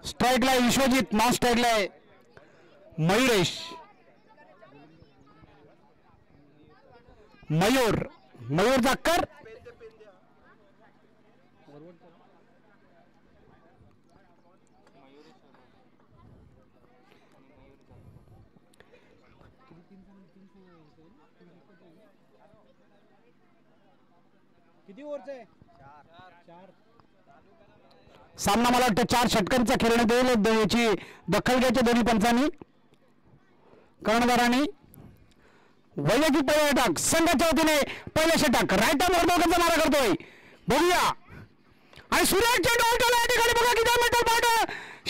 स्ट्राइकला Vishwajit, non स्ट्राइकला Mayuresh, Mayur जाकर किती ओव्हरचे? सामना मला वाटतं 4 षटकांचा खेळण्यात येईल. याची दखल घ्यायची दोन्ही पंचांनी. कर्णधारांनी वैयक्तिक पहिला षटक संघाच्या वतीने पहिला षटक राईट आर्म दोघांचा मारा करतोय. बघूया आणि सूर्य चेंडू उलटवला या ठिकाणी. बघा किती मीटर पाठ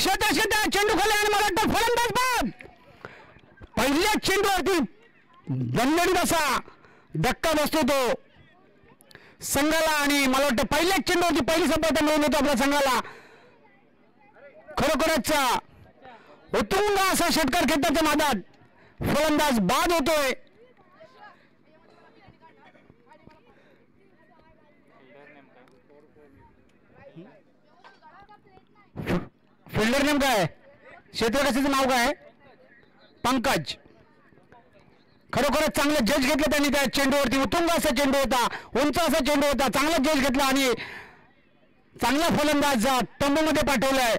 शेता चेंडू खाली आणि मला वाटतं फलंदाज बाद. पहिल्या चेंडूवरती दणदणीत असा धक्का बसतो तो संघाला आणि मला वाटतं पहिल्याच चेंडूवरती पहिली सफलता मिळून येतो आपल्या संघाला. खरोखरच उत्तुंग असा षटकार खेळण्याच्या नादात फलंदाज बाद होतोय. फिल्डर नेम काय? क्षेत्ररक्षकाचं नाव काय? पंकज. खरोखरच चांगलं जज घेतलं त्यांनी त्या चेंडूवरती. उत्तुंग असा चेंडू होता, उंच असा चेंडू होता. चांगला जज घेतला आणि चांगला फलंदाज तंबूमध्ये पाठवलाय.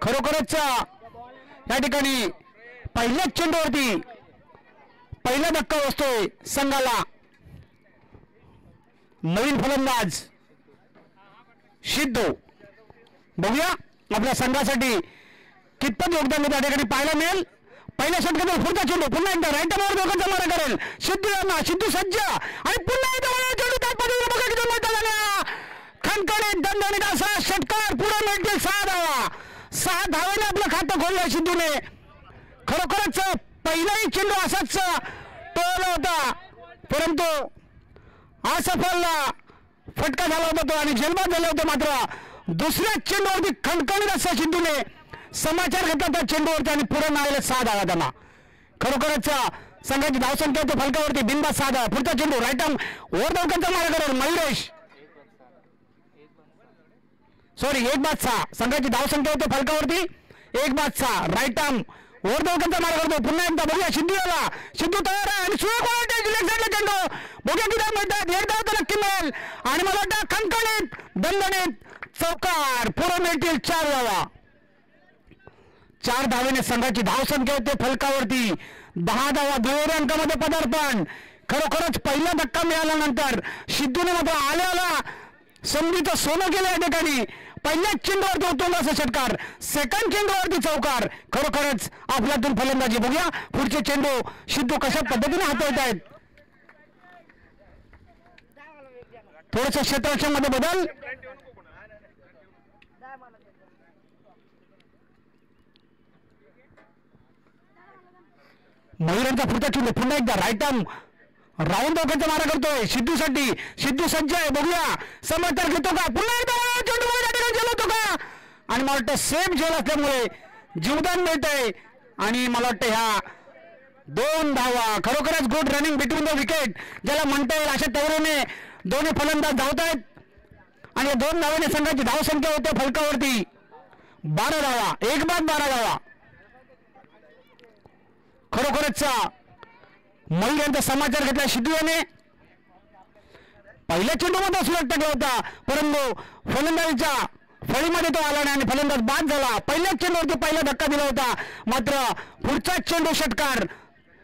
खरोखरच या ठिकाणी पहिल्याच चेंडूवरती पहिला धक्का बसतोय संघाला. नवीन फलंदाज सिद्धू. बघूया आपल्या संघासाठी कितपत योगदान त्या ठिकाणी पाहायला मिळेल. पहिल्या षटकातील पुढचा चेंडू पुन्हा एकदा राईट आर्मवर दोघांचा मारा करेल सिद्धू सज्ज आणि पुन्हा एकदा चेंडू त्या पद्धतीने बघा किती मोठा झाला. खणखणीत दणदणीत असा षटकार. पुढे मिळतील 6 धावा. 6 धावाने आपलं खातं खोललं सिद्धूने. खरोखरच पहिलाही चेंडू असाच टोळला होता परंतु असफल फटका झाला होता तो आणि जलबाद झाला होता. मात्र दुसऱ्या चेंडूवरती खणखणीत असा सिद्धूने समाचार घेतला त्या चेंडूवरती आणि पुढे मिळाले 6 धावा त्यांना. खरोखरच संघाची धावसंख्या होती फलकावरती बिंदास 6 धावा. पुढचा चेंडू राईट आर्म वर दोघांचा मारा करेल मयुरेश. सॉरी 1-6 संघाची धावसंख्या होती फलकावरती 1-6. राईट आर्म वर दोघांचा मारा करतो. पुन्हा एकदा बघूया सिद्धू आला. सिद्धू तयार आहे आणि चेंडू बघूया किती मिळतात. 1 धाव तर नक्की मिळेल आणि मला वाटतं खणखणीत दणदणीत चौकार. पुढे मिळतील 4 धावा. 4 धावेने संघाची धावसंख्या होते फलकावरती 10 धावा. दुहेरी अंकामध्ये पदार्पण. खरोखरच पहिला धक्का मिळाल्यानंतर सिद्धूने मात्र आल्याला संधीचं सोनं केलं या ठिकाणी. पहिल्याच चेंडूवरती उत्तुंग असा षटकार. सेकंड चेंडूवरती चौकार. खरोखरच आपल्यातून फलंदाजी. बघूया पुढचे चेंडू सिद्धू कशा पद्धतीने हाताळत आहेत. थोडस क्षेत्ररक्षणामध्ये बदल. मयुरांचा पुढचा चेंडू पुन्हा एकदा राईट आर्म राऊंड दोघांचा मारा करतोय सिद्धूसाठी. सिद्धू सज्ज आहे. बघूया समर्थन घेतो का. पुन्हा एकदा चेंडू झेल होतो का आणि मला वाटतं सेम झेल असल्यामुळे जीवदान मिळतंय आणि मला वाटतं ह्या 2 धावा. खरोखरच good running between the wicket ज्याला म्हणता येईल अशा तऱ्हेने दोन्ही फलंदाज धावत आहेत आणि या 2 धावाने संघाची धावसंख्या होते फलकावरती 12 धावा. 1-12 धावा. खरोखरच मयूर यांचा समाचार घेतला सिद्धू याने. पहिल्या चेंडूमध्ये सुलट टाकला होता परंतु फलंदाजीच्या फळीमध्ये तो आला नाही आणि फलंदाज बाद झाला. पहिल्याच चेंडूवरती पहिला धक्का दिला होता मात्र पुढचा चेंडू षटकार.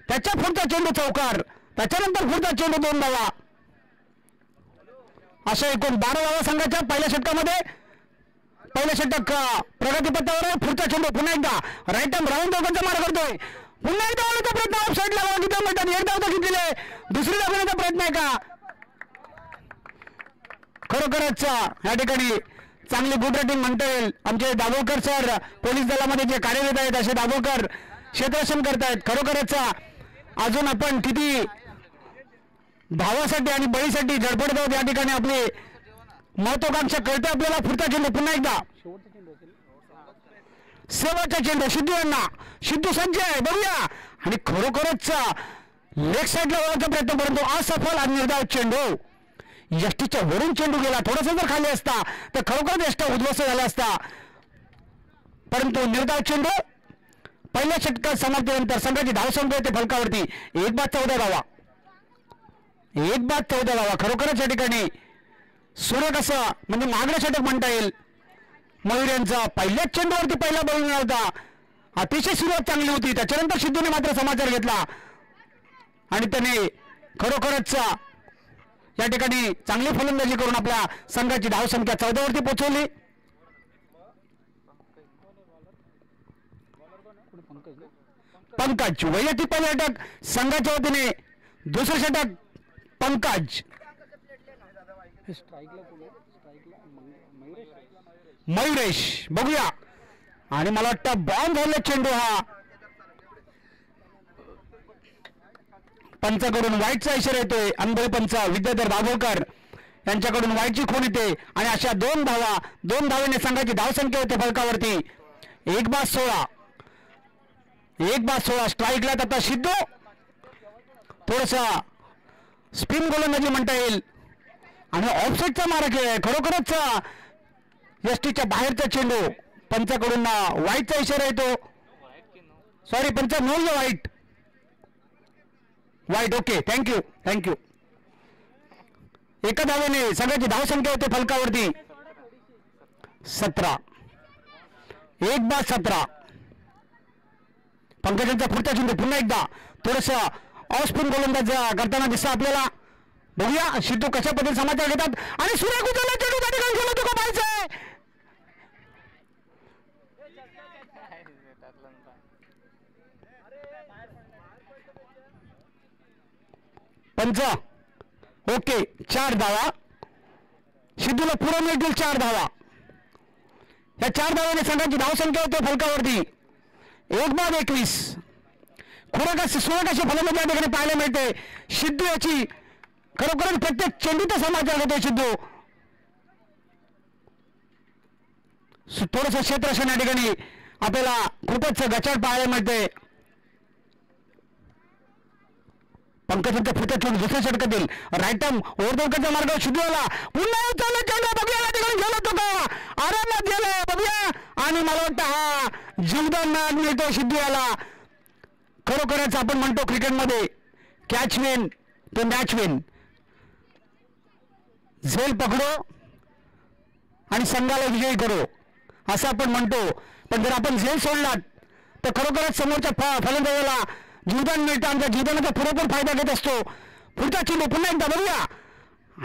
त्याच्या पुढचा चेंडू चौकार. त्याच्यानंतर पुढचा चेंडू 2 धावा. अशा एकूण 12 धावा संघाच्या पहिल्या षटकामध्ये. पहिलं षटक प्रगतीपथावर. पुढचा चेंडू पुन्हा एकदा राईट आर्म राऊंड दोघांचा मारा करतोय. पुन्हा एकदा होण्याचा प्रयत्न ऑफ साईडला किती म्हणतात. 1 धाव तर घेतलेले. दुसरी धाव घेण्याचा प्रयत्न आहे का. खरोखरच या ठिकाणी चांगली गुड रेटिंग म्हणता येईल. आमचे दाभोळकर सर पोलीस दलामध्ये जे कार्यरत आहेत असे दाभोळकर क्षेत्ररक्षण करतायत. खरोखरच अजून आपण किती धावासाठी आणि बळीसाठी झडपडत आहोत या ठिकाणी आपली महत्वाकांक्षा कळते आपल्याला. पुढचा चेंडू पुन्हा एकदा शेवटचा चेंडू सिद्धू यांना. सिद्धू सज्ज आहे, बघूया. आणि खरोखरच लेग साईडला वळवण्याचा प्रयत्न, परंतु असफल आणि निर्धाव चेंडू. यष्टीच्या वरून चेंडू गेला. थोडासा जर खाली असता तर खरोखरच यष्टी उद्ध्वस्त झाला असता, परंतु निर्धाव चेंडू. पहिल्या षटकात समाप्तीनंतर संघाची धावसंख्या होते फलकावरती 1/14 धावा. 1/14 धावा. खरोखरच या ठिकाणी सुरेख असं म्हणजे मागणं षटक म्हणता येईल. मयूर यांचा पहिल्याच चेंडूवरती पहिला बॉल मिळाला होता. अतिशय सुरुवात चांगली होती. त्याच्यानंतर सिद्धूने मात्र समाचार घेतला आणि त्याने खरोखरच या ठिकाणी चांगली फलंदाजी करून आपल्या संघाची धावसंख्या 14 वरती पोहोचवली. पंकज वैयक्तिक पहिलं षटक संघाच्या वतीने, दुसरं षटक पंकज. मयुरेश बघूया. आणि मला वाटतं बॉम्ब झालेला चेंडू हा. पंचाकडून वाईटचा इशारा येतोय. अनुभवी पंच विद्याधर दाभोळकर यांच्याकडून वाईटची खूण येते आणि अशा 2 धावा, 2 धावेने संघाची धावसंख्या होते फलकावरती 1/16. 1/16. स्ट्राईकला आता सिद्धू. थोडासा स्पिन गोलंदाजी म्हणता येईल आणि ऑफसाईडचा मार्ग आहे. खरोखरच यष्टीच्या बाहेरचा चेंडू. पंचाकडून वाईटचा इशारा येतो. सॉरी पंच, नो वाईट. वाईट, ओके, थँक्यू थँक्यू. एका धावेने संघाची धावसंख्या होते फलकावरती 17. 1/17. पंकजांचा पुढचा चेंडू पुन्हा एकदा थोडस ऑफ स्पिन गोलंदाज करताना दिसतं आपल्याला. बघूया सिद्धू कशा पद्धतीने समाचार घेतात आणि सुरेख उचलला चेंडू त्या ठिकाणी गेला तो का पाहायचंय. पंच ओके. 4 धावा. सिद्धूला पुढे मिळतील 4 धावा. या 4 धावाने संघाची धावसंख्या होते फलकावरती 1/21. सुरेख अशी फलंदाजी या ठिकाणी पाहायला मिळते. सिद्धू याची खरोखरच प्रत्येक चेंडूचा समाचार होतो. सिद्धू थोडस क्षेत्ररक्षण या ठिकाणी आपल्याला खूपच गचाट पाहायला मिळते. पंकजांचा पुढचा चेंडू दुसऱ्या षटकातील राईट आर्म ओव्हरडोकरचा मार्ग सिद्धू आला. पुन्हा उचलला चेंडू. बघूया या ठिकाणी गेला तो का आरामात गेला. बघूया. आणि मला वाटतं हा जीवदान मिळतो सिद्धू याला. खरोखरच आपण म्हणतो क्रिकेटमध्ये कॅच विन तो मॅच विन. झेल पकडो आणि संघाला विजयी करो असं आपण म्हणतो. पण जर आपण झेल सोडलात तर खरोखरच समोरच्या फलंदाजाला जीवदान मिळतं. आमच्या जीवदानाचा पुरेपूर फायदा घेत असतो. पुढचा चेंडू पुन्हा एकदा बघूया.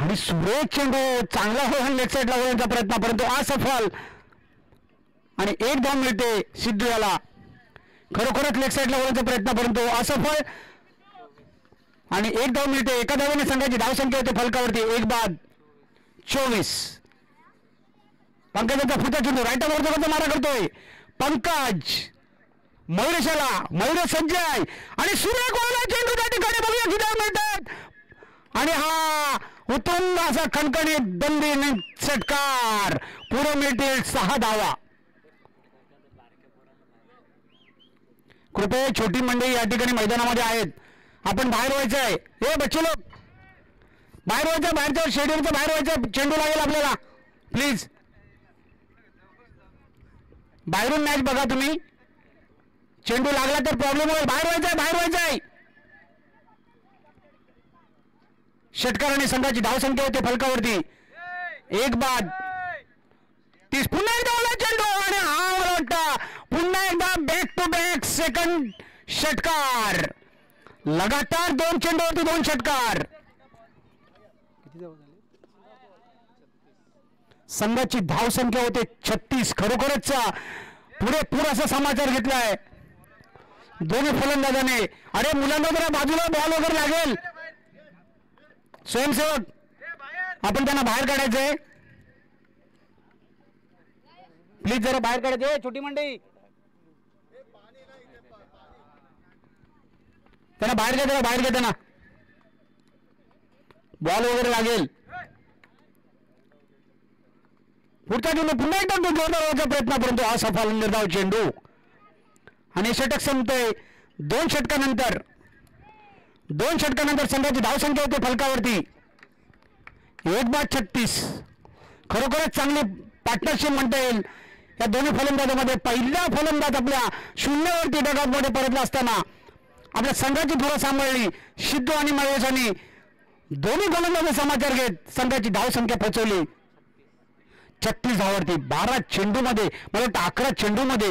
आणि सुरेख चेंडू चांगला हो लेग साईडला वळण्याचा प्रयत्न, परंतु असफल. आणि 1 धाव मिळते सिद्धू याला. खरोखरच लेग साईडला वळण्याचा प्रयत्न, परंतु असफल. आणि 1 धाव मिळते. एका धावेने संघाची धावसंख्या होते फलकावरती 1/24. पंकजांचा पुढचा चेंडू राईट आर्म मारा करतोय पंकज. मयुरेशाला. मयुरेश सज्ज आहे आणि सुरेख वाला चेंडू त्या ठिकाणी बघूया किती मिळतात. आणि हा उत्तुंग असा खणखणीत दंडी षटकार. पुढे मिळतील 6 धावा. कृपया छोटी मंडळी या ठिकाणी मैदानामध्ये आहेत. आपण बाहेर व्हायचं आहे. हे बच्चे लोक बाहेर व्हायचं. बाहेरच्या स्टेडियमच्या बाहेर व्हायचं. चेंडू लागेल आपल्याला. प्लीज बाहेरून मॅच बघा तुम्ही. चेंडू लागला तर प्रॉब्लेम होईल. बाहेर व्हायचंय. बाहेर व्हायचंय. षटकाराने संघाची धावसंख्या होते फलकावरती 1/30. पुन्हा एकदा ओला चेंडू आणि हा मला वाटतं पुन्हा एकदा बॅक टू बॅक सेकंड षटकार. लगातार 2 चेंडूवरती 2 षटकार. संघाची धावसंख्या होते 36. खरोखरच पुरेपूर असा समाचार घेतलाय दोन्ही फलंदाजाने. अरे मुलांना जरा बाजूला बॉल वगैरे लागेल. स्वयंसेवक आपण त्यांना बाहेर काढायचंय. प्लीज जरा बाहेर काढायचे. छोटी मंडळी त्यांना बाहेर घ्या. जरा बाहेर घ्या. त्यांना बॉल वगैरे लागेल. पुढचा चेंडू पुन्हा एकदा तो जोरदार लावण्याचा प्रयत्न, परंतु असफल निर्धाव चेंडू. आणि षटक संपतोय. 2 षटकानंतर संघाची धावसंख्या होते फलकावरती 1/36. खरोखरच चांगली पार्टनरशिप म्हणता येईल या दोन्ही फलंदाजांमध्ये. पहिला फलंदाज आपल्या शून्यावरती डगआउटमध्ये परतला असताना आपल्या संघाची धुरा सांभाळली सिद्धू आणि महेशांनी. दोन्ही फलंदाज समाचार घेत संघाची धावसंख्या पोहोचवली 36 धावावरती. 12 चेंडूमध्ये, मला वाटतं 11 चेंडूमध्ये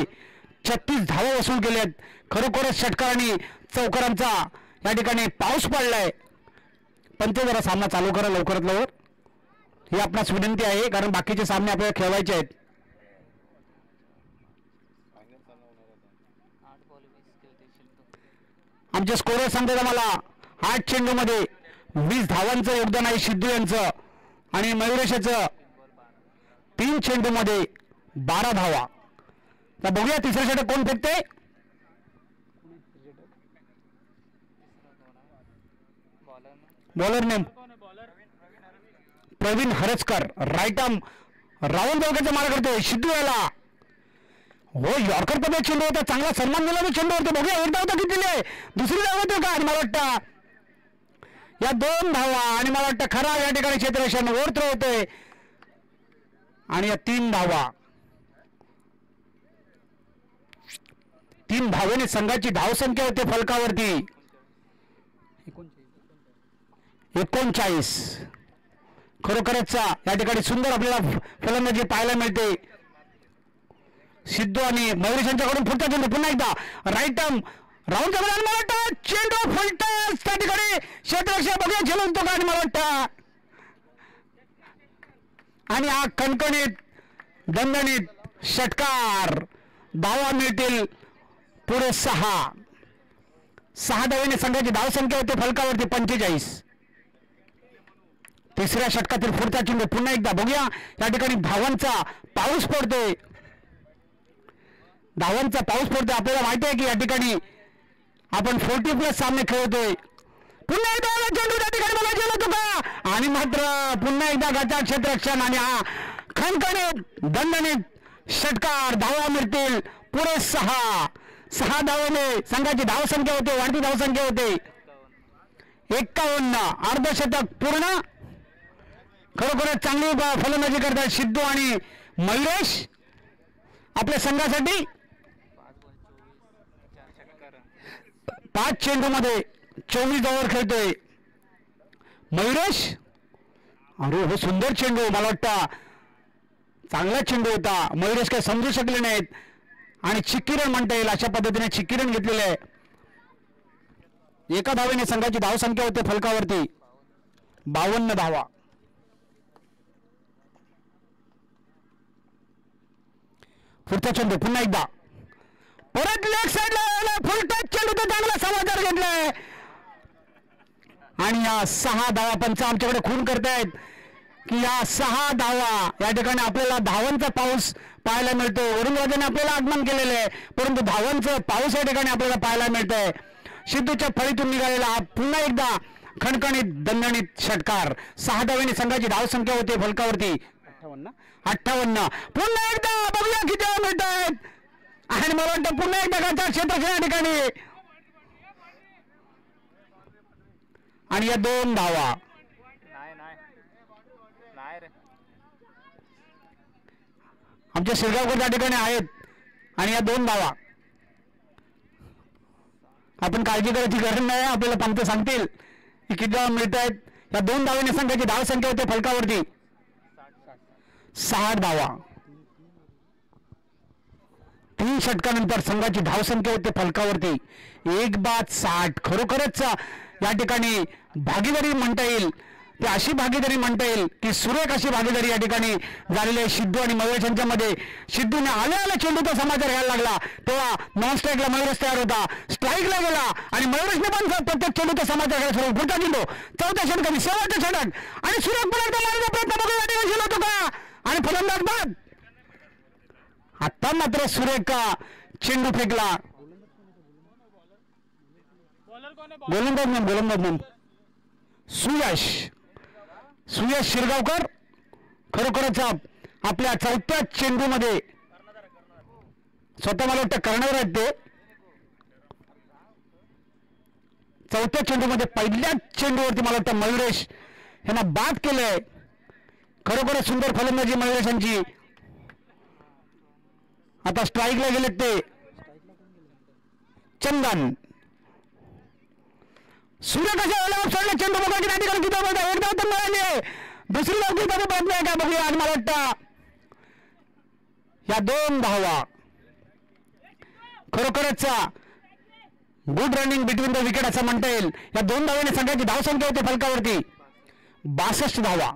36 धावा वसूल केल्यात. खरोखरच षटकारांनी चौकारांचा या ठिकाणी पाऊस पडलाय. पण ते जरा सामना चालू करा लवकरात लवकर, ही आपणास विनंती आहे, कारण बाकीचे सामने आपल्याला खेळवायचे आहेत. आमचे स्कोरर सांगतात आम्हाला 8 चेंडूमध्ये 20 धावांचं योगदान आहे सिद्धू यांचं आणि मयुरेशाचं 3 चेंडूमध्ये 12 धावा. तर बघूया तिसरं षटक कोण फेकते. Bowler name Praveen Harchakar. Right arm round बॉलचा मारा करतोय सिद्धू याला. हो, यॉर्कर मध्ये चेंडू होता, चांगला सन्मान दिला चेंडू होता. बघूया एक धाव तर किती दिले, दुसरी धाव होते का. आणि मला वाटतं या 2 धावा आणि मला वाटतं खरा या ठिकाणी क्षेत्ररक्षण ओढतो होते. आणि या 3 धावा, 3 धावेने संघाची धावसंख्या होते फलकावरती 39. खरोखरच या ठिकाणी सुंदर आपल्याला फलंदाजी पाहायला मिळते सिद्धू आणि मयुरेश यांच्याकडून. पुढचा चेंडू पुन्हा एकदा राईट आर्म राऊंड मला वाटतं चेंडू फलटस त्या ठिकाणी क्षेत्ररक्षक बघूया झेलून तो का. आणि मला वाटतं आणि हा कणकणीत दणदणीत षटकार. धावा मिळतील पुढे 6 धावेने संघाची धावसंख्या होते फलकावरती 45. तिसऱ्या षटकातील पुढचा चेंडू पुन्हा एकदा बघूया. या ठिकाणी धावांचा पाऊस पडतोय, धावांचा पाऊस पडतोय. आपल्याला माहिती आहे की या ठिकाणी आपण 40+ सामने खेळतोय. पुन्हा एकदा चेंडू त्या ठिकाणी मला गेला होतो का. आणि मात्र पुन्हा एकदा गचा क्षेत्ररक्षण आणि हा खणखणीत दणदणीत षटकार. धावा मिळतील पुढे 6 धावेने संघाची धावसंख्या होते, वाढती धावसंख्या होते 51. अर्धशतक पूर्ण. खरोखरच चांगली फलंदाजी करतात सिद्धू आणि मयुरेश आपल्या संघासाठी. 5 चेंडूमध्ये 24 धावांवर खेळतोय मयुरेश. अरे हो, सुंदर चेंडू, मला वाटतं चांगला चेंडू होता. मयुरेश काही समजू शकले नाहीत आणि चिक्की रन म्हणता येईल अशा पद्धतीने चिक्की रन घेतलेले आहे. 1 धावेने संघाची धावसंख्या होते फलकावरती 52 धावा. पुढचा चेंडू पुन्हा एकदा परत लेग साईडला फुल टच चेंडू, तो चांगला समाचार घेतलाय. आणि या 6 धावा पंच आमच्याकडे खून करतायत की या 6 धावा या ठिकाणी आपल्याला धावांचा पाऊस पाहायला मिळतो. वरुणराजाने आपल्याला आगमन केलेलं आहे, परंतु धावांचं पाऊस या ठिकाणी आपल्याला पाहायला मिळतंय. सिद्धूच्या फळीतून निघालेला हा पुन्हा एकदा खणखणीत दणदणीत षटकार. 6 धावेने संघाची धावसंख्या होते फलकावरती 58. पुन्हा एकदा बघूया किती धावा मिळत आहेत. आणि मला वाटतं पुन्हा एकदा गचा क्षेत्ररक्षण या ठिकाणी. आणि या 2 धावा आमच्या शिरगावकर त्या ठिकाणी आहेत. आणि या 2 धावा आपण काळजी करायची गरज नाही, आपल्याला पंत सांगतील की किती धावा मिळत आहेत. या 2 धावेने संघाची धावसंख्या होते फलकावरती 60 धावा. 3 षटकानंतर संघाची धावसंख्या होते फलकावरती 1/60. खरोखरच या ठिकाणी भागीदारी म्हणता येईल, ती अशी भागीदारी म्हणता येईल की सुरेख अशी भागीदारी या ठिकाणी झालेली आहे सिद्धू आणि मयुरेश यांच्यामध्ये. सिद्धूने आल्या चेंडूचा समाचार घ्यायला लागला तेव्हा नॉन स्ट्राईकला मयुरेश तयार होता, स्ट्राईकला गेला आणि मयुरेशने पण प्रत्येक चेंडूचा समाचार घ्यायला सुरू. पुढचा चेंडू 4थ्या षटकाने शेवटचं षटक आणि सुरेख पुन्हा मारण्याचा प्रयत्न बघूया या ठिकाणी होतो का. आणि फलंदाज बाद. आता मात्र सुरेख चेंडू फेकला. गोलंदाज नेम सुयश शिरगावकर. खरोखरच आपल्या चौथ्या चेंडूमध्ये स्वतः मला वाटतं करणार आहेत ते चौथ्या चेंडूमध्ये पहिल्याच चेंडूवरती मला वाटतं मयुरेश यांना बाद केलंय. खरोखरच सुंदर फलंदाजी मयुरेशांची. आता स्ट्राईकला गेलेत ते चंदन. सूर्यकाशा सोडले चेंडू बघा की त्या ठिकाणी किती बोलता एक धाव तर मिळाली. दुसरी धाव किती प्रयत्न आहे का बघूया. आणि मला वाटतं या 2 धावा खरोखरच good running between the wicket असं म्हणता येईल. या 2 धावांनी संघाची धावसंख्या होते फलकावरती 62 धावा.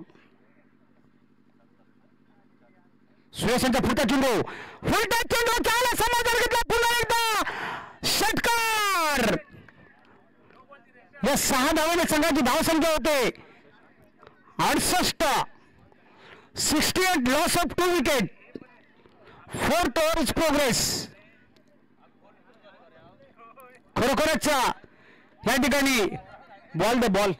सुयशांचा पुढचा चेंडू चांगला समाधान घेतला. पुन्हा एकदा षटकार. या 6 धावांनी संघाची धावसंख्या होते 68. 68 loss of 2 wicket. 4th over is progress. खरोखरच या ठिकाणी बॉल द बॉल.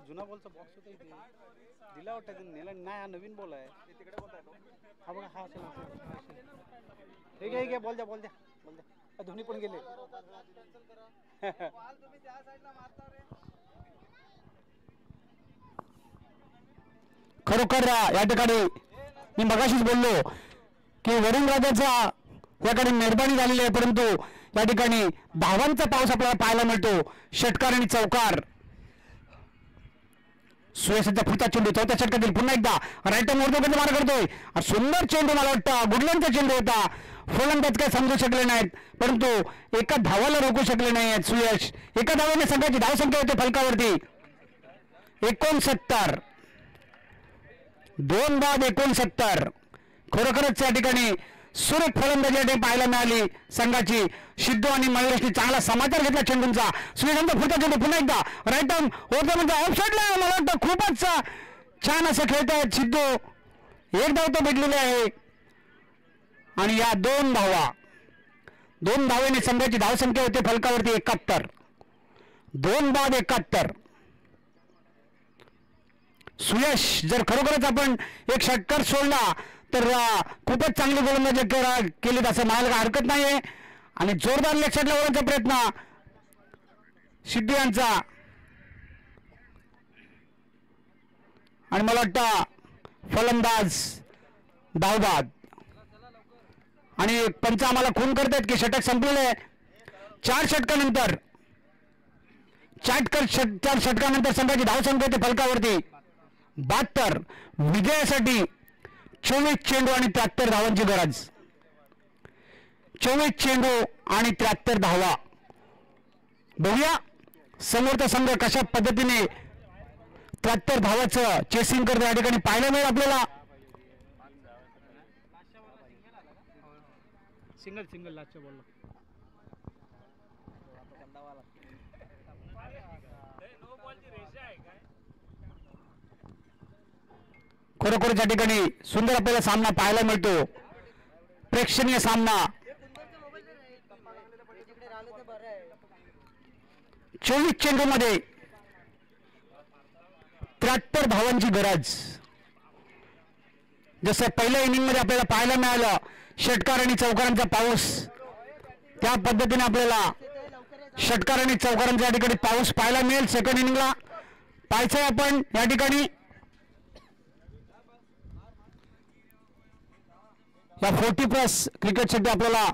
जुना बॉलचा बॉक्स होता इथे दिला वाटतं नेला नाही. हा नवीन बॉल आहे. हा बघा हा असेल. हे घ्या बॉल द्या बॉल द्या. धोनी पण गेले. खरोखर या ठिकाणी मी मगाशीच बोललो की वरुण राजाचा याकडे मेहरबानी झालेली आहे. परंतु या ठिकाणी धावांचा पाऊस आपल्याला पाहायला मिळतो. षटकार आणि चौकार. सुयशांचा पुढचा चेंडू चौथ्या षटकातील पुन्हा एकदा राईट मोर्चा मारा करतोय. सुंदर चेंडू मला वाटतं गुडलंचा चेंडू होता. फलंदाज काही समजू शकले नाहीत परंतु एका धावाला रोखू शकले नाही आहेत सुयश. एका धावाने संघाची धावसंख्या होते फलकावरती 69. 2 बाद 69. खरोखरच या ठिकाणी सुरेख फलंदाजी पाहायला मिळाली संघाची. सिद्धू आणि मयुरेशने चांगला समाचार घेतला चेंडूंचा. सुयशांचा पुढचा चेंडू पुन्हा एकदा राईट आर्म होता म्हणजे ऑफसाईडला. मला वाटतं खूपच छान असं खेळत आहेत सिद्धू. 1 धाव तो भेटलेली आहे. आणि या 2 धावेने संघाची धावसंख्या होते फलकावरती 71. 2 बाद 71. सुयश जर खरोखरच आपण एक षटकार सोडला तर खूपच चांगली गोलंदाजी केली असं म्हणायला हरकत नाहीये. आणि जोरदार लेग शॉट लावण्याचा प्रयत्न सिद्धू यांचा. आणि मला वाटतं फलंदाज धावबाद. आणि पंच आम्हाला खून करतात की षटक संपलेले आहे. 4 षटकानंतर 4 षटकानंतर संघाची धावसंख्या होते फलकावरती 72. विजयासाठी 24 चेंडू आणि 73 धावांची गरज. 24 चेंडू आणि 73 धावा. बघूया समोरचा संघ कशा पद्धतीने 73 धावाचं चेसिंग करतो या ठिकाणी पाहायला मिळेल आपल्याला. सिंगल लास्टच्या बॉलला खरोखर या ठिकाणी सुंदर आपल्याला सामना पाहायला मिळतो. प्रेक्षणीय सामना. 24 चेंडूमध्ये 73 धावांची गरज. जसं पहिल्या इनिंग मध्ये आपल्याला पाहायला मिळालं षटकार आणि चौकारांचा पाऊस त्या पद्धतीने आपल्याला षटकार आणि चौकारांचा या ठिकाणी पाऊस पाहायला मिळेल. सेकंड इनिंगला पाहायचंय आपण या ठिकाणी. या 40+ क्रिकेटसाठी आपल्याला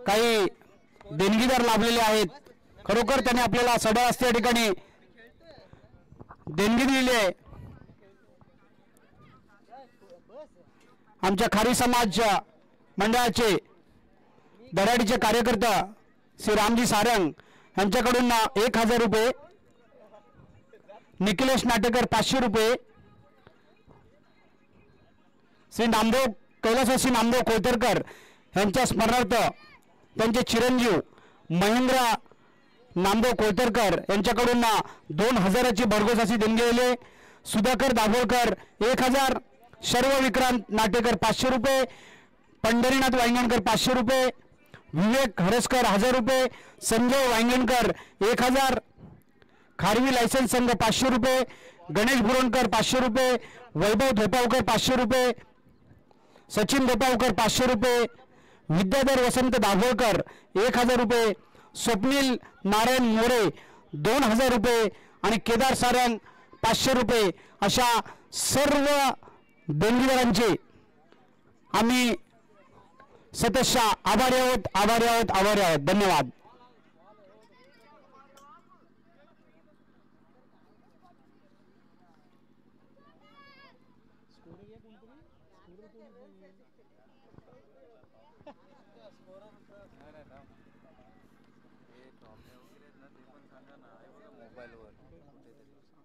काही देणगीदार लाभलेले आहेत. खरोखर त्याने आपल्याला सडा असते या ठिकाणी देणगी दिलेली आहे. आमच्या खारी समाज मंडळाचे दराडीचे कार्यकर्ता श्री रामजी सारंग यांच्याकडून 1000 रुपये. निखिलेश नाटेकर 500 रुपये. श्री नामदेव कैलासवासी नामदेव कोळतरकर यांच्या स्मरणार्थ त्यांचे चिरंजीव महेंद्र नामदेव कोळतरकर यांच्याकडून 2000ची भरघोस अशी देणगी दिली. सुधाकर दाभोळकर 1000. शर्व विक्रांत नाटेकर 500 रुपये. पंढरीनाथ वांगणकर 500 रुपये. विवेक हरसकर 1000 रुपये, संजय वांगणकर 1000, खारवी लायसन्स संघ 500 रुपये, गणेश बुरणकर 500 रुपये, वैभव धोपावकर 500 रुपये, सचिन धोपावकर 500 रुपये, विद्याधर वसंत दाभोळकर 1000 रुपये, स्वप्नील नारायण मोरे 2000 रुपये आणि केदार सारंग 500 रुपये अशा सर्व देणगीदारांचे आम्ही सततशा आभारी आहोत. धन्यवाद.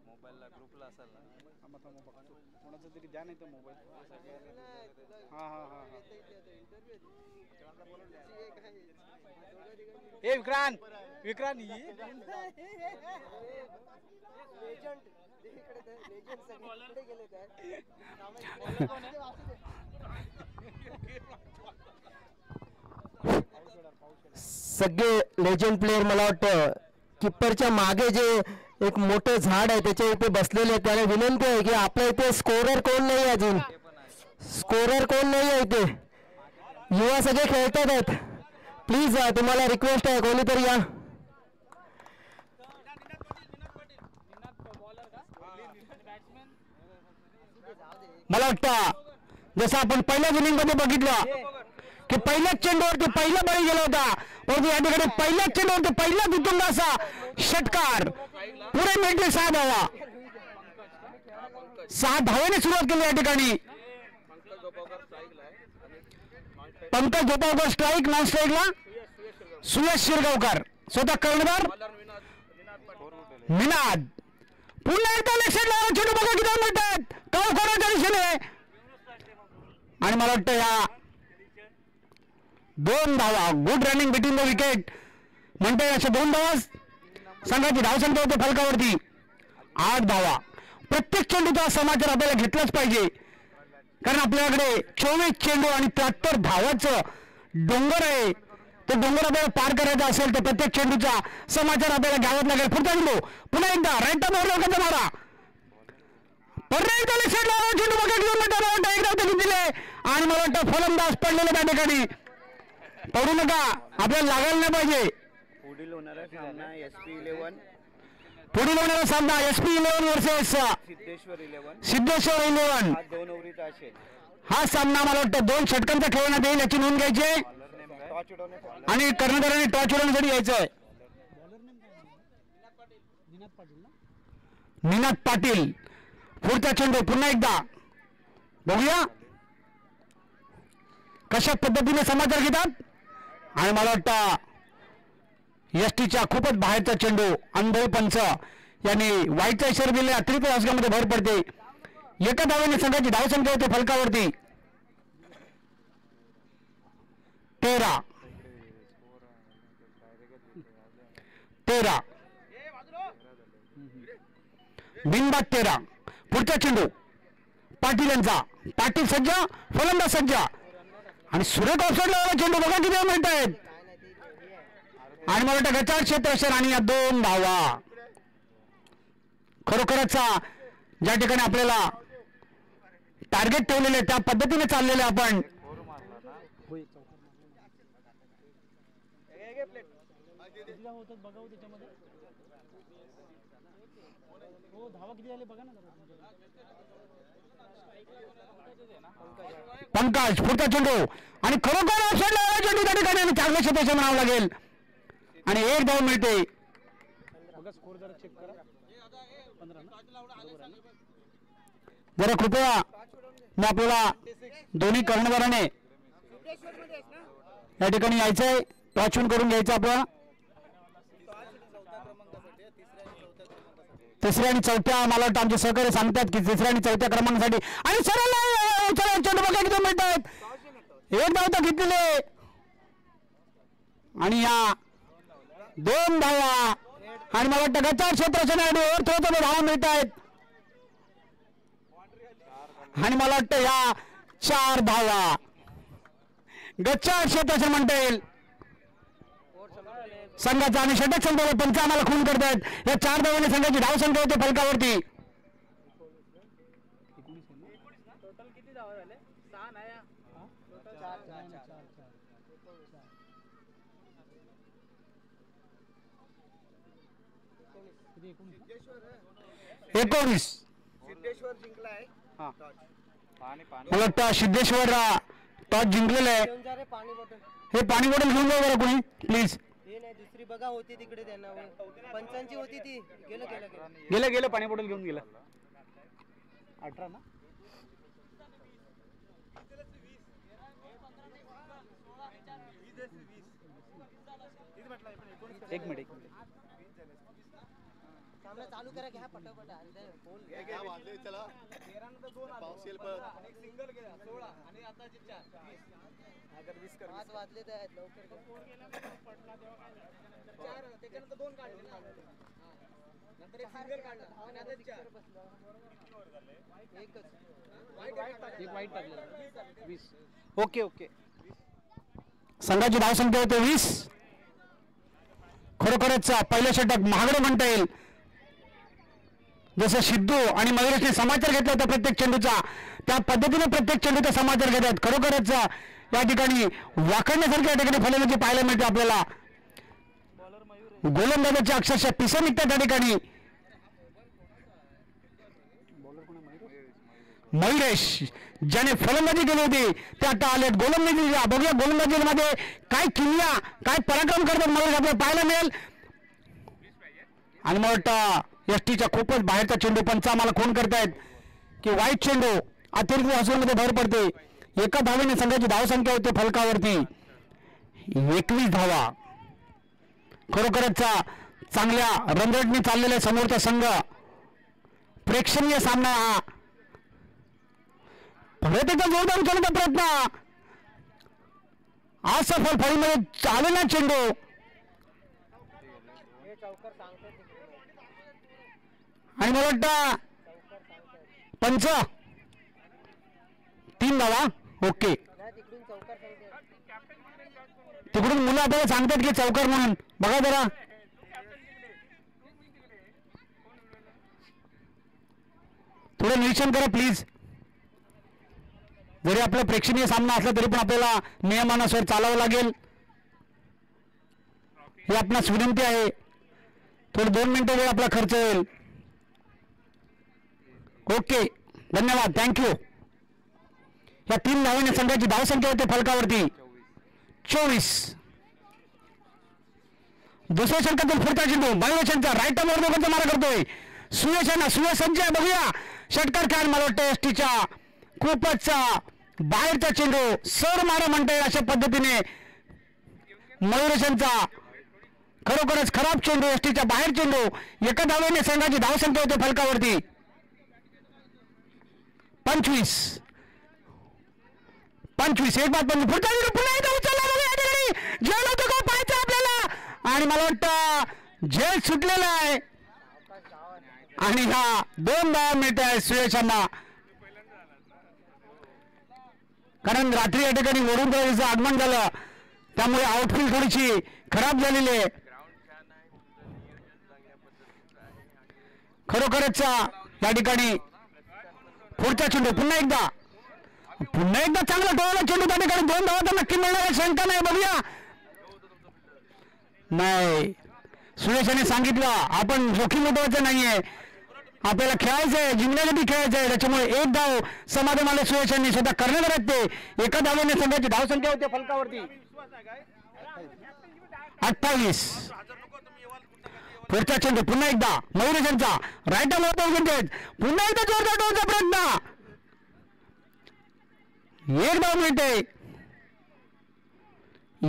मोबाईलला ग्रुपला असेल ना कोणाचं तरी द्या नाही तर मोबाईल. हां हां हां हां ए विक्रांत सगळे लेजंड प्लेयर मला वाटतं किप्परच्या मागे जे एक मोठं झाड आहे त्याच्या इथे बसलेले आहेत. त्याला विनंती आहे की आपल्या इथे स्कोरर कोण नाही, अजून स्कोरर कोण नाही आहे इथे. युवा सगळे खेळतात आहेत. प्लीज तुम्हाला रिक्वेस्ट आहे कोणीतरी या. मला वाटतं जसं आपण पहिल्या इनिंग मध्ये बघितलं की पहिल्याच चेंडूवरती पहिला बळी गेला होता, परंतु या ठिकाणी पहिल्याच चेंडूवरती पहिला दुतुंड असा षटकार पुढे मिळते 6 धावा. 6 धावेने सुरुवात केली या ठिकाणी. पंकज झोपावकर स्ट्राईक, नॉन स्ट्राईकला सुयश शिरगावकर, स्वतः कर्णधार निनाद. पुन्हा एकदा लेफ्ट चेंडू बघा किती मिळतात कोणाच्या दिशेने. आणि मला वाटतं या 2 धावा, good running between the wicket म्हणते. अशा 2 धावा संघाची धावसंख्या होते फलकावरती 8 धावा. प्रत्येक चेंडूचा समाचार आपल्याला घेतलाच पाहिजे, कारण आपल्याकडे 24 चेंडू आणि 73 धावाचं डोंगर आहे. तो डोंगर आपल्याला पार करायचा असेल तर प्रत्येक चेंडूचा समाचार आपल्याला घ्यावाच लागेल. पुढचा चेंडू पुन्हा एकदा राईट मोर मारा, पुन्हा एकदा चेंडू बघा एकदा दिले आणि मला वाटतं फलंदाज पडलेले त्या ठिकाणी. पडू नका, आपल्याला लागायला नाही पाहिजे. पुढील होणारा सामना SP11 पुढील होणारा सामना SP11 वर्सेस सिद्धेश्वर 11. 2 ओव्हरीचा असेल हा सामना. मला वाटतं 2 षटकांचा खेळण्यात येईल, याची नोंद घ्यायची आणि कर्णधारांनी टॉच उडवण्यासाठी यायचंय. निनाद पाटील. पुढचा चेंडू पुन्हा एकदा बघूया कशा पद्धतीने समाचार घेतात. आणि मला वाटतं एसटीच्या खूपच बाहेरचा चेंडू अनुभव पंच यांनी वाईटचा इशारा दिला. अतिरिक्त धावसंख्येमध्ये भर पडते. एका धावेने संघाची धावसंख्या होते फलकावरती 13. बिनबाद 13. पुढचा चेंडू पाटील यांचा. पाटील सज्ज, फलंदाज सज्ज आणि सुरेख ऑफसाईडला चेंडू बघा किती मिनिट आहेत. आणि मला वाटतं गचाळ क्षेत्रक्षण आणि या 2 धावा. खरोखरच ज्या ठिकाणी आपल्याला टार्गेट ठेवलेले त्या पद्धतीने चाललेले आपण. पंकज पुढचा चेंडू आणि खरोखर ऑफसाईडला चेंडू त्या ठिकाणी चांगलं क्षेत्रक्षण म्हणावं लागेल आणि 1 धाव मिळते. जरा कृपया मी आपल्याला दोन्ही कर्णधाराने या ठिकाणी यायचंय, टॉचून करून घ्यायचं आपल्याला. 3ऱ्या आणि 4थ्या मला वाटतं आमचे सहकारी सांगतात की 3ऱ्या आणि 4थ्या क्रमांकासाठी आणि सरळ चेंडू बघा किती मिळतात. 1 धाव तर घेतलेले आणि या 2 धावा आणि मला वाटतं गचाळ क्षेत्राच्या धावा मिळत आहेत. आणि मला वाटतं या 4 धावा गच्चा क्षेत्राचे म्हणता येईल. संघाचा आणि षटक संपवलं. पंच आम्हाला खून करतायत. या 4 धावांनी संघाची धावसंख्या होते फलकावरती. टोटल किती धावा झाले? 6 नाही. टोटल 4. 19. सिद्धेश्वर जिंकलाय. हां पाणी मला वाटतं सिद्धेश्वर टॉस जिंकलेलं आहे. हे पाणी बॉटल घेऊन जाऊ बरं कोणी प्लीज. हे नाही दुसरी बघा होती तिकडे त्यांना पंचांची होती ती गेलं पाणी बॉटल घेऊन गेलं. 18 ना. एक मिनिट चालू करा घ्या पटापट. वाजले तर लवकर ओके ओके. संघाची धावसंख्या होते 20. खरोखरच पहिलं षटक महागडे म्हणता येईल. जसं सिद्धू आणि मयुरेशने समाचार घेतला होता प्रत्येक चेंडूचा, त्या पद्धतीने प्रत्येक चेंडूचा समाचार घेतात. खरोखरच या ठिकाणी वाकडण्यासारखं या ठिकाणी फलंदाजी पाहायला मिळते आपल्याला. गोलंदाजाची अक्षरशः पिसा निघतात त्या ठिकाणी. मयुरेश ज्याने फलंदाजी केली होती ते आता आलेत गोलंदाजी. बघूया गोलंदाजीमध्ये काय किल्ला काय पराक्रम करतात मयुरेश आपल्याला पाहायला मिळेल. आणि मला वाटतं एसटीच्या खूपच बाहेरचा चेंडू पंच आम्हाला खून करतायत की वाईट चेंडू अतिरिक्त हॉस्पिटलमध्ये भर पडते. एका धावेने संघाची धावसंख्या होते फलकावरती 21 धावा. खरोखरच चांगल्या रनरेटने चाललेला समोरचा संघ. प्रेक्षणीय सामना हा. परत एकदा जोरदार उचलण्याचा प्रयत्न. आज सफल फळीमध्ये आलेला चेंडू. आणि मला वाटतं पंच 3 धावा. ओके तिकडून मुलं आपल्याला सांगतात की चौकार म्हणून. बघा जरा थोडं निरीक्षण करा प्लीज. जरी आपला प्रेक्षणीय सामना असला तरी पण आपल्याला नियमानुसार चालावं लागेल. ही आपणास विनंती आहे. थोडं 2 मिनिटं वेळ आपला खर्च होईल. ओके धन्यवाद थँक्यू. या 3 धावांनी संघाची धावसंख्या होते फलकावरती 24. दुसऱ्या षटकातून पुढचा चेंडू बायोशनचा राईट वर दोघांचा मारा करतोय. सुयश सज्ज आहे. बघूया षटकार काय. मला वाटतं एसटीच्या खूपच बाहेरचा चेंडू सर मारा म्हणता येईल अशा पद्धतीने मयुरेशनचा खरोखरच खराब चेंडू. एसटीच्या बाहेर चेंडू. एका धावेने संघाची धावसंख्या होते फलकावरती 25. एक बात पण पुढचा पुन्हा एकदा उचलला. या ठिकाणी जेल होतं का पाहायचं आपल्याला. आणि मला वाटतं जेल सुटलेला आहे. आणि हा 2 धावा मिळत आहे सुयशांना. कारण रात्री या ठिकाणी वडूदराचं आगमन झालं त्यामुळे आउटफील्ड थोडीशी खराब झालेली आहे. खरोखरच या ठिकाणी पुढचा चेंडू पुन्हा एकदा चांगला टोळला चेंडू त्या ठिकाणी 2 धावा तर नक्की मिळणार शंका नाही. बघूया नाही सुरेशाने सांगितलं आपण जोखीम उठवायचं नाहीये, आपल्याला खेळायचंय, जिंकण्यासाठी खेळायचंय. त्याच्यामुळे 1 धाव समाधान आले सुरेशांनी स्वतः करण्यात राहते. एका धावेने संघाची धावसंख्या होते फलकावरती 28. पुढचा चेंडू पुन्हा एकदा मयुरेशनचा राईट आर्म पुन्हा एकदा जोरदार टोलचा प्रयत्न. 1 धाव मिळते.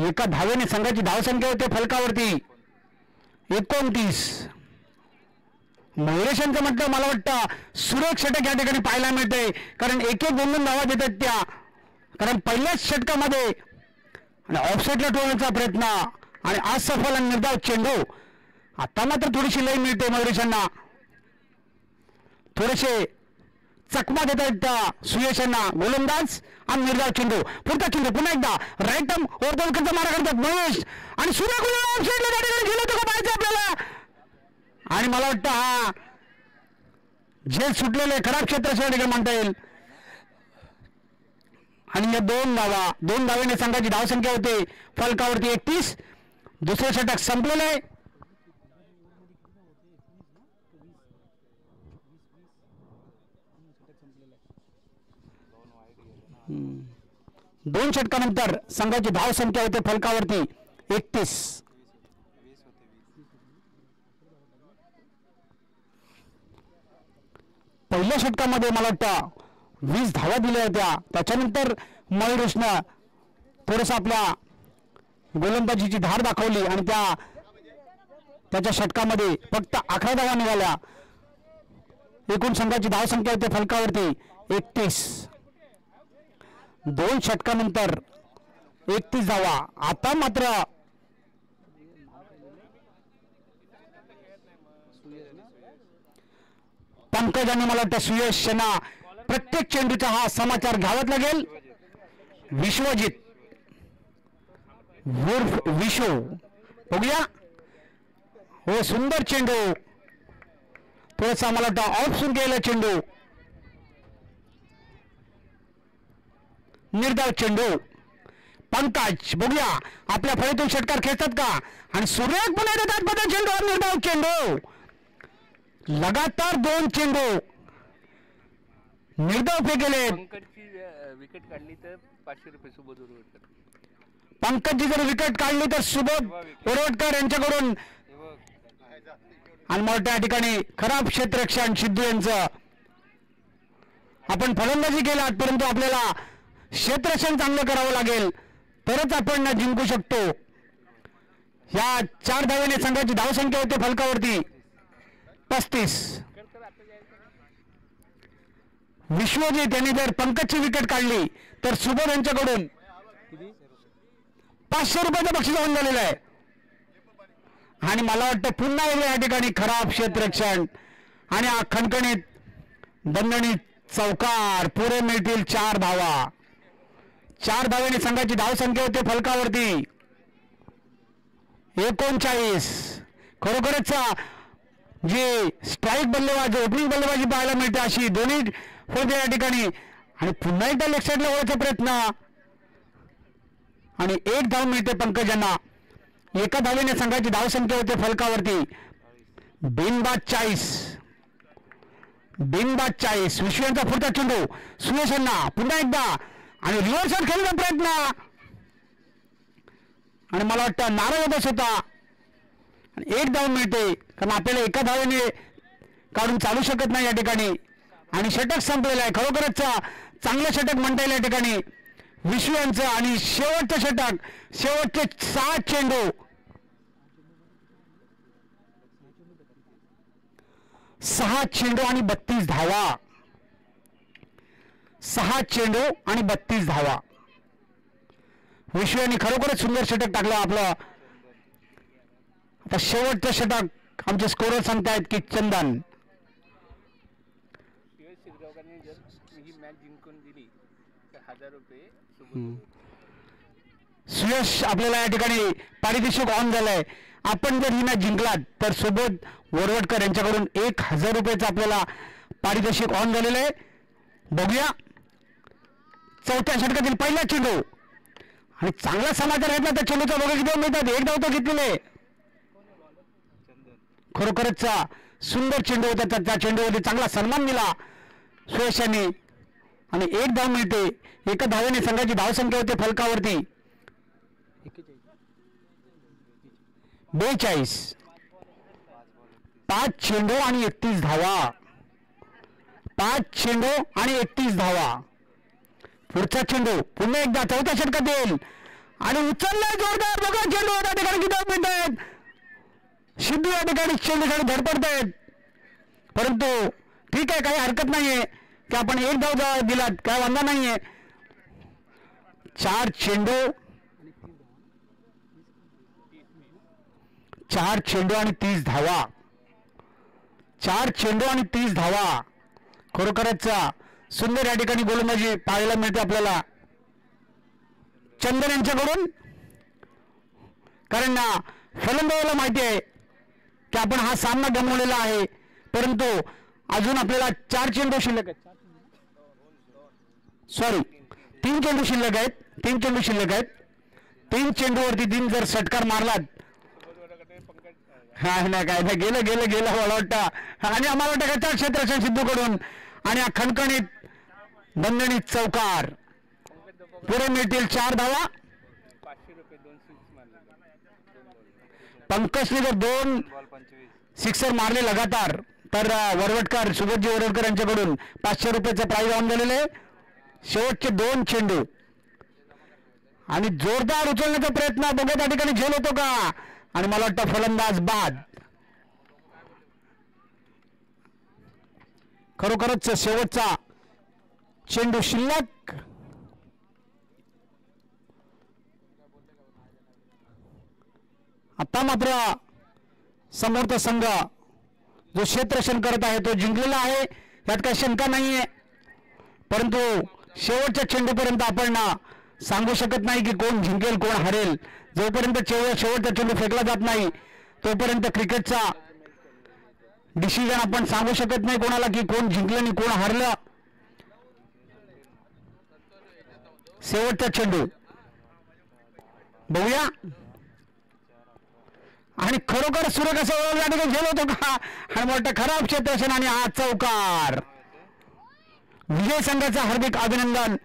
एका धावेने संघाची धावसंख्या होते फलकावरती 29. मयुरेशनचं म्हटलं मला वाटतं सुरेख षटक या ठिकाणी पाहायला मिळते. कारण 1-1 धावा देतात त्या. कारण पहिल्याच षटकामध्ये ऑफसाईडला टोळण्याचा प्रयत्न आणि असफल आणि निर्धाव चेंडू. आता मात्र थोडीशी लय मिळते मयुरेशांना. थोडेसे चकमा देत आहेत त्या सुयश यांना गोलंदाज आणि निर्धाव चेंडू पुढचा चेंडू पुन्हा एकदा राईट टर्म ओव्हर विकेटचा मारा करतात महेश आणि सूर्यकुमार गेलं होतं का पाहायचं आपल्याला आणि मला वाटतं हा झेल सुटलेले खराब क्षेत्र म्हणता येईल आणि या दोन धावेने संघाची धावसंख्या होते फलकावरती 31. दुसरं षटक संपलेलं आहे. दोन षटकानंतर संघाची धावसंख्या होते फलकावरती 31. पहिल्या षटकामध्ये मला वाटतं 20 धावा दिल्या होत्या. त्याच्यानंतर मयुरेशनं थोडंसं आपल्या गोलंदाजीची धार दाखवली आणि त्याच्या षटकामध्ये फक्त 11 धावा निघाल्या. एकूण संघाची धावसंख्या होते फलकावरती 31. दोन षटकानंतर 31 धावा. आता मात्र पंकज आणि मला वाटतं सुयश यांना प्रत्येक चेंडूचा हा समाचार घ्यावाच लागेल. विश्वजित उर्फ विशू बघूया. हो सुंदर चेंडू थोडासा मला वाटतं ऑफ सुन गेला चेंडू. निर्धाव चेंडू पंकज बघूया आपल्या फळीतून षटकार खेळतात का आणि सुरेख पुन्हा देतात बदल चेंडू आणि निर्धाव चेंडू. लगातार 2 चेंडू निर्धाव फेकेले. पंकजची विकेट काढली तर 500 रुपये सुबोध उरवटकर. पंकजची जर विकेट काढली तर सुबोध उरवटकर यांच्याकडून आणि मोठ्या ठिकाणी खराब क्षेत्ररक्षण सिद्धू यांचं. आपण फलंदाजी केलात परंतु आपल्याला क्षेत्ररक्षण चांगलं करावं लागेल तरच आपण जिंकू शकतो. या 4 धावेने संघाची धावसंख्या होते फलकावरती 35. विश्वजित यांनी जर पंकजची विकेट काढली तर सुबोध यांच्याकडून 500 रुपयाचं बक्षीस होऊन झालेलं आहे. आणि मला वाटतं पुन्हा एकदा या ठिकाणी खराब क्षेत्ररक्षण आणि खणखणीत दणदणीत चौकार. पुरे मिळतील 4 धावा. 4 धावेने संघाची धावसंख्या होते फलकावरती 39. खरोखरच जी स्ट्राईक बल्लेबाज ओपनिंग बल्लेबाजी पाहायला मिळते अशी दोन्ही होते या ठिकाणी. आणि पुन्हा एकदा लेग साईडला वळायचा प्रयत्न आणि 1 धाव मिळते पंकज यांना. एका धावेने संघाची धावसंख्या होते फलकावरती बिनबाद 40. विश्वांचा पुढचा चेंडू सुयश यांना पुन्हा एकदा आणि रिव्हर्स शॉट खेळण्याचा प्रयत्न आणि मला वाटतं नाराज होता. 1 धाव मिळते कारण आपल्याला एका धावेने काढून चालू शकत नाही या ठिकाणी आणि षटक संपलेलं आहे. खरोखरच चांगलं षटक म्हणता येईल या ठिकाणी विश्व यांचं. आणि शेवटचं षटक शेवटचे 6 चेंडू 6 चेंडू आणि 32 धावा. 6 चेंडू आणि 32 धावा. विश्व यांनी खरोखरच सुंदर षटक टाकलं आपलं. आता शेवटचं षटक आमचे स्कोरर सांगतायत की चंदन शिवाय शिरगावकरांनी जर ही मॅच जिंकून दिली तर 1000 रुपये सुबोध. सुयश आपल्याला या ठिकाणी पारितोषिक ऑन झालंय. आपण जर ही मॅच जिंकलात तर सुबोध वरवटकर यांच्याकडून 1000 रुपयाचं आपल्याला पारितोषिक ऑन झालेलं आहे. बघूया चौथ्या षटकातील पहिला चेंडू आणि चांगला समाचार घेतला तर चेंडूचा बघा किती मिळतात. 1 धाव तो घेतलेले. खरोखरच सुंदर चेंडू होता. त्या चेंडूमध्ये चांगला सन्मान दिला सुयश यांनी आणि 1 धाव मिळते. एका धावेने संघाची धावसंख्या होते फलकावरती 42. 5 चेंडू आणि 31 धावा. 5 चेंडू आणि 31 धावा. पुढचा चेंडू पुन्हा एकदा चौथ्या षटकात येईल आणि उचललाय जोरदार. बघा चेंडू होता ठिकाणी किती धाव मिळत आहेत. सिद्धू या ठिकाणी चेंडूसाठी धडपडत आहेत परंतु ठीक आहे काही हरकत नाहीये की आपण 1 धाव दिलात काय वांधा नाहीये. 4 चेंडू 30 धावा. 4 चेंडू आणि 30 धावा. खरोखरच सुंदर या ठिकाणी गोलंदाजी पाहायला मिळते आपल्याला चंदन यांच्याकडून. कारण फलंदाजाला माहिती आहे की आपण हा सामना गमावलेला आहे, परंतु अजून आपल्याला 4 चेंडू शिल्लक आहेत. सॉरी 3 चेंडू शिल्लक आहेत. 3 चेंडू शिल्लक आहेत. 3 चेंडूवरती 3 जर षटकार मारलात हा नाही काय नाही गेलं गेलं गेलं मला वाटतं. आणि आम्हाला वाटतं का त्या क्षेत्राच्या सिद्धूकडून आणि हा खणखणीत दणदणीत चौकार. पुढे मिळतील 4 धावा. 500 रुपये 2 सिक्स मारले. पंकजने जर 2 सिक्सर मारले लगातार तर वरवटकर सुबोधजी वरवटकर यांच्याकडून 500 रुपयाचं प्राइज ऑन झालेलं आहे. शेवटचे 2 चेंडू आणि जोरदार उचलण्याचा प्रयत्न बघा त्या ठिकाणी झेल होतो का. आणि मला वाटतं फलंदाज बाद. खरोखरच शेवटचा चेंडू शिल्लक. आता मात्र समोरचा संघ जो क्षेत्ररक्षण करत आहे तो जिंकलेला आहे, यात काही शंका नाहीये. परंतु शेवटच्या चेंडूपर्यंत आपण सांगू शकत नाही की कोण जिंकेल कोण हरेल. जोपर्यंत शेवटचा चेंडू फेकला जात नाही तोपर्यंत क्रिकेटचा डिसिजन आपण सांगू शकत नाही कोणाला की कोण जिंकलं आणि कोण हरलं. शेवटचा चेंडू बघूया. आणि खरोखर सुरेख असं ओळखल्या ठिकाणी झेल होतो का. आणि मोठं खराब क्षेत्ररक्षण आणि हा चौकार. विजय संघाचं हार्दिक अभिनंदन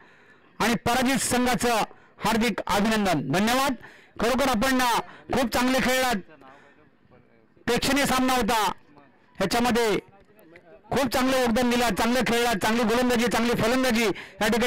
आणि पराजित संघाचं हार्दिक अभिनंदन. धन्यवाद. खरोखर आपण खूप चांगले खेळलात. प्रेक्षणीय सामना होता. ह्याच्यामध्ये खूप चांगलं योगदान दिलं. चांगलं खेळलात. चांगली गोलंदाजी चांगली फलंदाजी या ठिकाणी